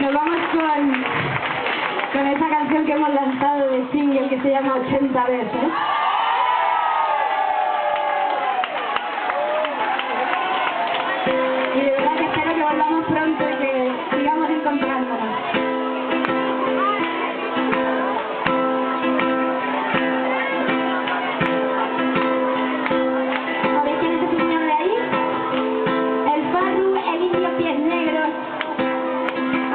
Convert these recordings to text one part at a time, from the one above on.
Nos vamos con esa canción que hemos lanzado de single que se llama 80 veces. Y de verdad que espero que volvamos pronto y que sigamos encontrándonos. ¿Sabéis quién es ese señor de ahí? El Farru, el indio pies negros.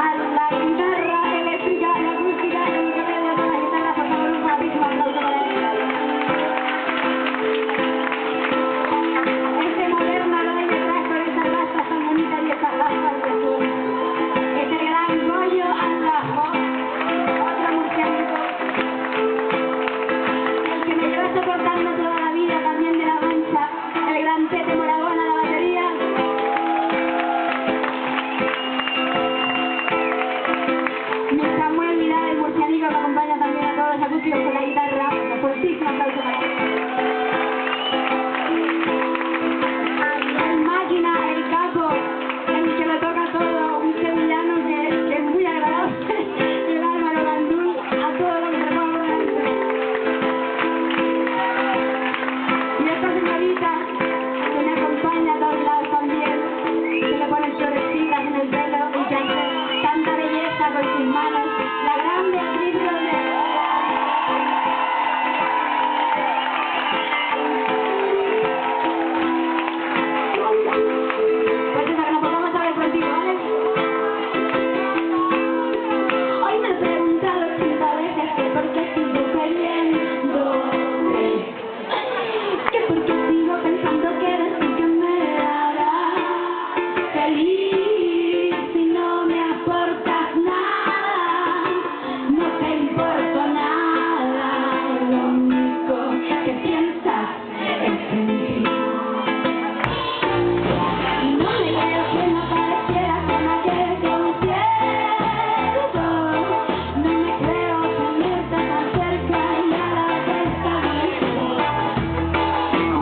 A la guitarra eléctrica, la acústica, el ukelele, todas las guitarras, por favor, un rapidísimo aplauso para él. Este moderno lo hay detrás con esas rastas tan bonitas y esas rastas de azul. Este gran Goyo Andajo, otro murcianito. El que me lleva soportando toda la vida también de La Mancha, el gran Tete Moragón a la batería. Mi Samuel Vidal, el murcianico, que acompaña también a todos los acústicos con la guitarra. Un fuertísimo aplauso para él. El máquina, el capo, el que lo toca todo, un sevillano que es muy agradable, el Álvaro Gandul, a todo lo que se ponga por delante. Y esta señorita que me acompaña a todos lados también, que le pone florecitas en el pelo y que hace tanta belleza con sus manos, la gran Beatriz Rodríguez. Pues eso, que nos pongamos a ver contigo, ¿vale? Hoy me he preguntado 80 veces que por qué sigo queriéndote, que por qué sigo pensando que eres tú que me hará feliz si no me aportas nada, no te importa nada, lo único que piensas es en mí. No me creo que no pareciera con aquel concierto, no me creo tenerte tan cerca y a la vez tan lejos.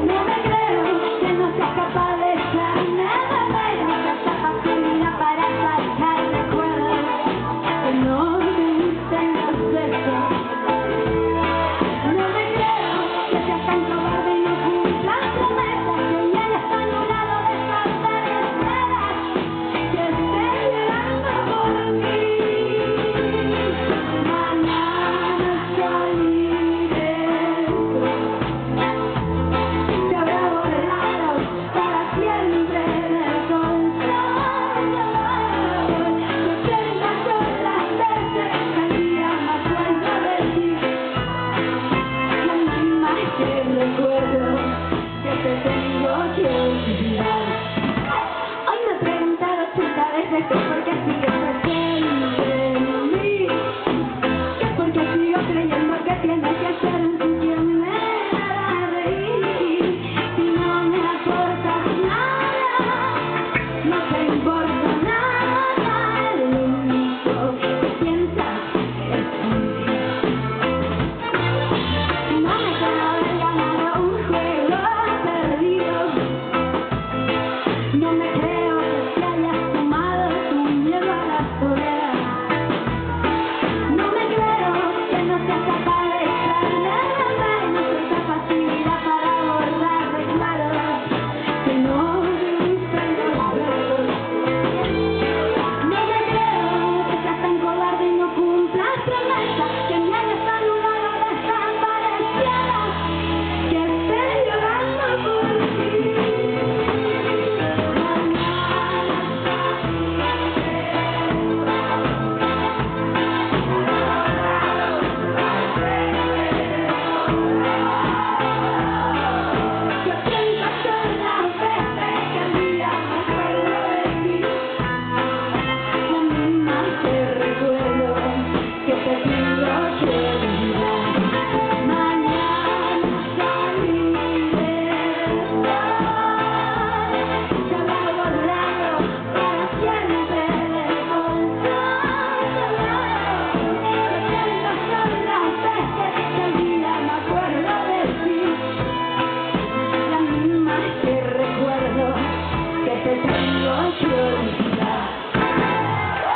No me creo que no seas capaz de echar nada menos que esa facilidad para sacar recuerdos que no me gusten los besos. No me creo que seas tan cobarde y no cumplas promesas, que hoy hayas anulado de falta de esperas, que estés llorando por mí. Mañana salí de esto, te habrá borrado para siempre del control. Que 30 son las veces que el día me acuerdo de ti. La última vez que recuerdo que te tengo que olvidar. Hoy me he preguntado 80 veces que por qué sigues presente en mí, que por qué sigo creyendo que tienes que ser un sitio me hará reír si no me aportas nada, no te